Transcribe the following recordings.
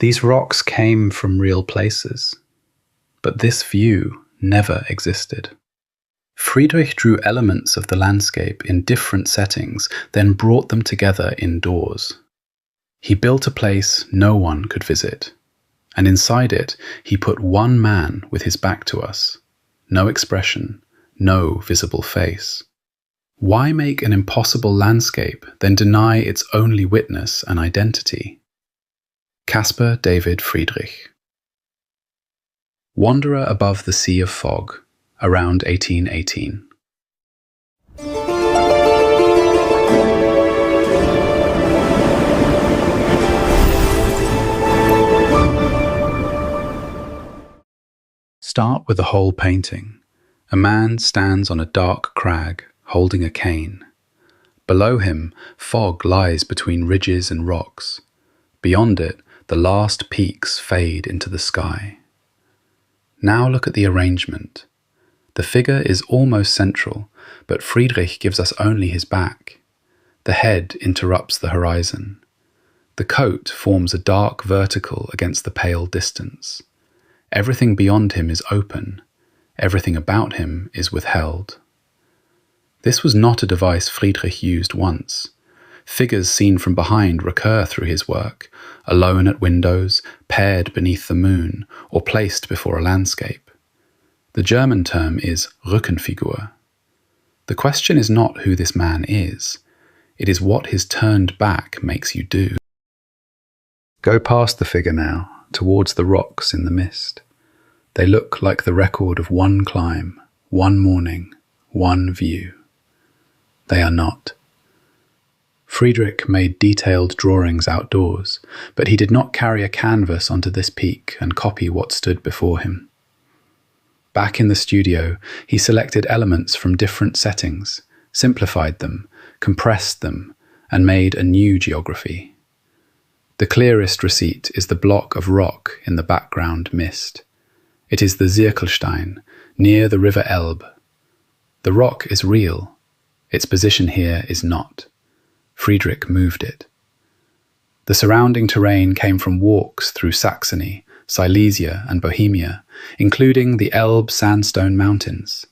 These rocks came from real places, but this view never existed. Friedrich drew elements of the landscape in different settings, then brought them together indoors. He built a place no one could visit, and inside it he put one man with his back to us. No expression, no visible face. Why make an impossible landscape, then deny its only witness an identity? Caspar David Friedrich. Wanderer above the Sea of Fog, around 1818. Start with the whole painting. A man stands on a dark crag, holding a cane. Below him, fog lies between ridges and rocks. Beyond it, the last peaks fade into the sky. Now look at the arrangement. The figure is almost central, but Friedrich gives us only his back. The head interrupts the horizon. The coat forms a dark vertical against the pale distance. Everything beyond him is open. Everything about him is withheld. This was not a device Friedrich used once. Figures seen from behind recur through his work, alone at windows, paired beneath the moon, or placed before a landscape. The German term is Rückenfigur. The question is not who this man is. It is what his turned back makes you do. Go past the figure now, towards the rocks in the mist. They look like the record of one climb, one morning, one view. They are not. Friedrich made detailed drawings outdoors, but he did not carry a canvas onto this peak and copy what stood before him. Back in the studio, he selected elements from different settings, simplified them, compressed them, and made a new geography. The clearest receipt is the block of rock in the background mist. It is the Zirkelstein, near the River Elbe. The rock is real. Its position here is not. Friedrich moved it. The surrounding terrain came from walks through Saxony, Silesia, and Bohemia, including the Elbe sandstone mountains.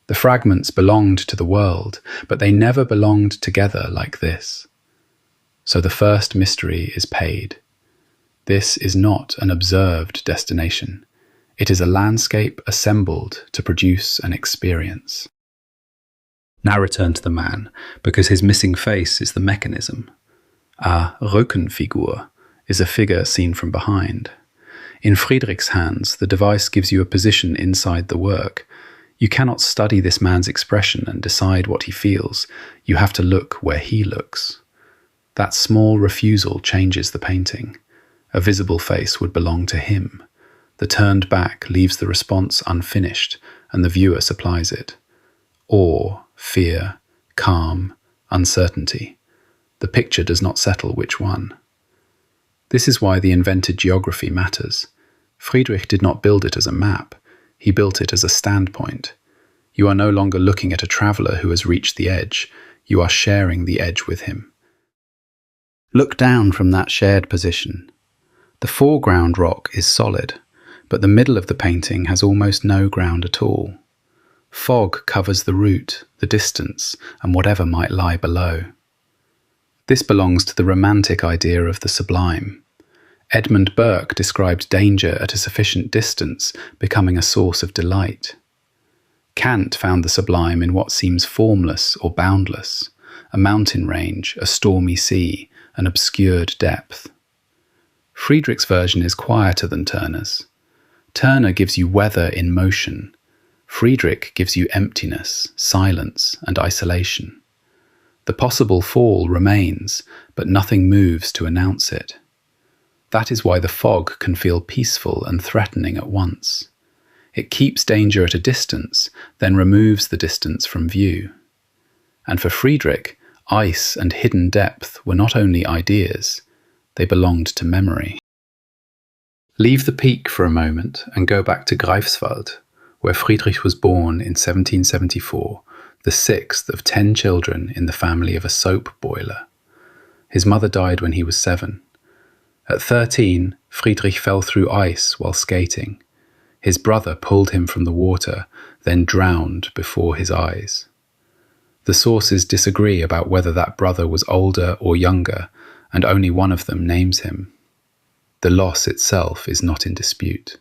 The fragments belonged to the world, but they never belonged together like this. So the first mystery is paid. This is not an observed destination. It is a landscape assembled to produce an experience. Now return to the man, because his missing face is the mechanism. A Rückenfigur is a figure seen from behind. In Friedrich's hands, the device gives you a position inside the work. You cannot study this man's expression and decide what he feels. You have to look where he looks. That small refusal changes the painting. A visible face would belong to him. The turned back leaves the response unfinished, and the viewer supplies it. Awe, fear, calm, uncertainty. The picture does not settle which one. This is why the invented geography matters. Friedrich did not build it as a map. He built it as a standpoint. You are no longer looking at a traveller who has reached the edge. You are sharing the edge with him. Look down from that shared position. The foreground rock is solid, but the middle of the painting has almost no ground at all. Fog covers the route, the distance, and whatever might lie below. This belongs to the romantic idea of the sublime. Edmund Burke described danger at a sufficient distance becoming a source of delight. Kant found the sublime in what seems formless or boundless, a mountain range, a stormy sea, an obscured depth. Friedrich's version is quieter than Turner's. Turner gives you weather in motion. Friedrich gives you emptiness, silence, and isolation. The possible fall remains, but nothing moves to announce it. That is why the fog can feel peaceful and threatening at once. It keeps danger at a distance, then removes the distance from view. And for Friedrich, ice and hidden depth were not only ideas, they belonged to memory. Leave the peak for a moment and go back to Greifswald, where Friedrich was born in 1774, the sixth of 10 children in the family of a soap boiler. His mother died when he was 7. At 13, Friedrich fell through ice while skating. His brother pulled him from the water, then drowned before his eyes. The sources disagree about whether that brother was older or younger, and only one of them names him. The loss itself is not in dispute.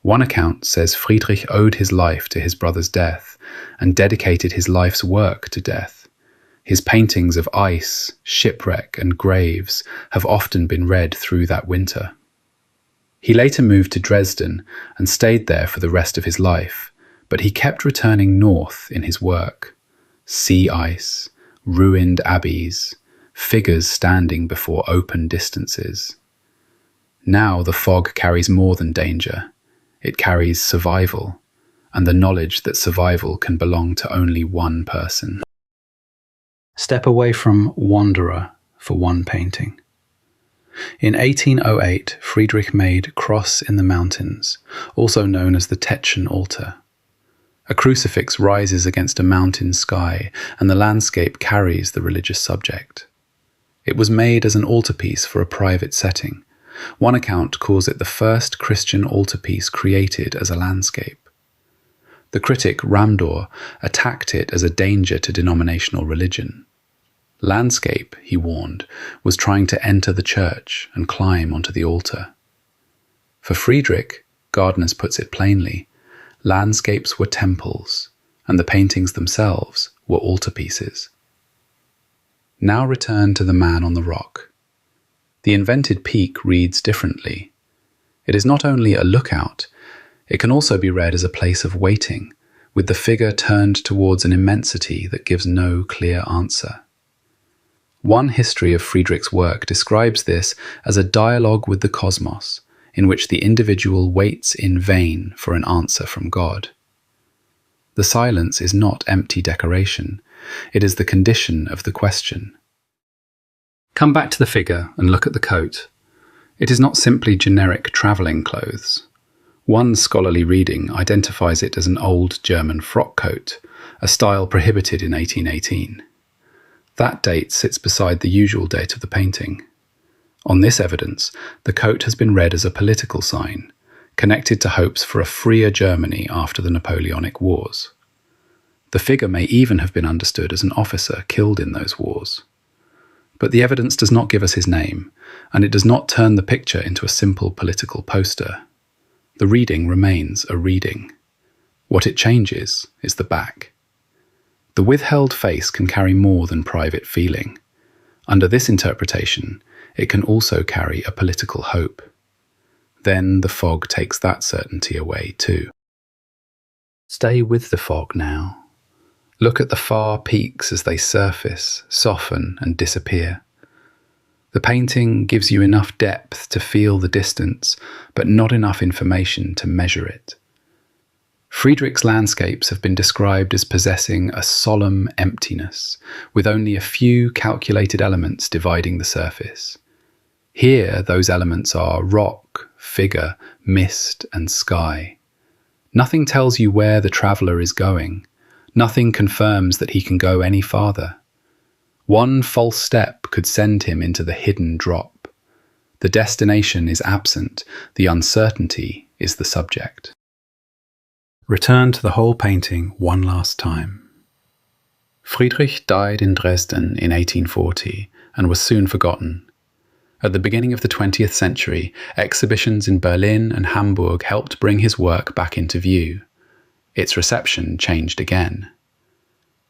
One account says Friedrich owed his life to his brother's death and dedicated his life's work to death. His paintings of ice, shipwreck, and graves have often been read through that winter. He later moved to Dresden and stayed there for the rest of his life, but he kept returning north in his work. Sea ice, ruined abbeys, figures standing before open distances. Now the fog carries more than danger. It carries survival, and the knowledge that survival can belong to only one person. Step away from Wanderer for one painting. In 1808, Friedrich made Cross in the Mountains, also known as the Tetschen altar. A crucifix rises against a mountain sky, and the landscape carries the religious subject. It was made as an altarpiece for a private setting. One account calls it the first Christian altarpiece created as a landscape. The critic Ramdor attacked it as a danger to denominational religion. Landscape, he warned, was trying to enter the church and climb onto the altar. For Friedrich, Gardner puts it plainly, landscapes were temples, and the paintings themselves were altarpieces. Now return to the man on the rock. The invented peak reads differently. It is not only a lookout, it can also be read as a place of waiting, with the figure turned towards an immensity that gives no clear answer. One history of Friedrich's work describes this as a dialogue with the cosmos, in which the individual waits in vain for an answer from God. The silence is not empty decoration, it is the condition of the question. Come back to the figure and look at the coat. It is not simply generic travelling clothes. One scholarly reading identifies it as an old German frock coat, a style prohibited in 1818. That date sits beside the usual date of the painting. On this evidence, the coat has been read as a political sign, connected to hopes for a freer Germany after the Napoleonic Wars. The figure may even have been understood as an officer killed in those wars. But the evidence does not give us his name, and it does not turn the picture into a simple political poster. The reading remains a reading. What it changes is the back. The withheld face can carry more than private feeling. Under this interpretation, it can also carry a political hope. Then the fog takes that certainty away too. Stay with the fog now. Look at the far peaks as they surface, soften, and disappear. The painting gives you enough depth to feel the distance, but not enough information to measure it. Friedrich's landscapes have been described as possessing a solemn emptiness, with only a few calculated elements dividing the surface. Here, those elements are rock, figure, mist, and sky. Nothing tells you where the traveller is going. Nothing confirms that he can go any farther. One false step could send him into the hidden drop. The destination is absent, the uncertainty is the subject. Return to the whole painting one last time. Friedrich died in Dresden in 1840 and was soon forgotten. At the beginning of the 20th century, exhibitions in Berlin and Hamburg helped bring his work back into view. Its reception changed again.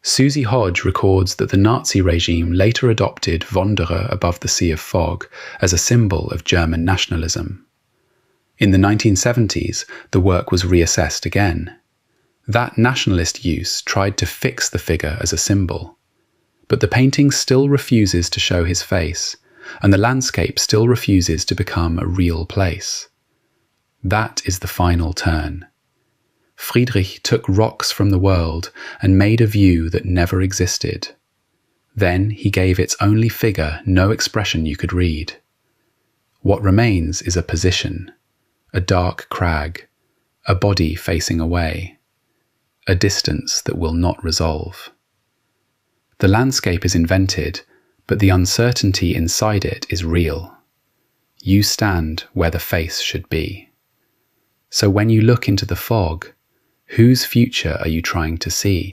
Susie Hodge records that the Nazi regime later adopted Wanderer above the Sea of Fog as a symbol of German nationalism. In the 1970s, the work was reassessed again. That nationalist use tried to fix the figure as a symbol. But the painting still refuses to show his face, and the landscape still refuses to become a real place. That is the final turn. Friedrich took rocks from the world and made a view that never existed. Then he gave its only figure no expression you could read. What remains is a position, a dark crag, a body facing away, a distance that will not resolve. The landscape is invented, but the uncertainty inside it is real. You stand where the face should be. So when you look into the fog, whose future are you trying to see?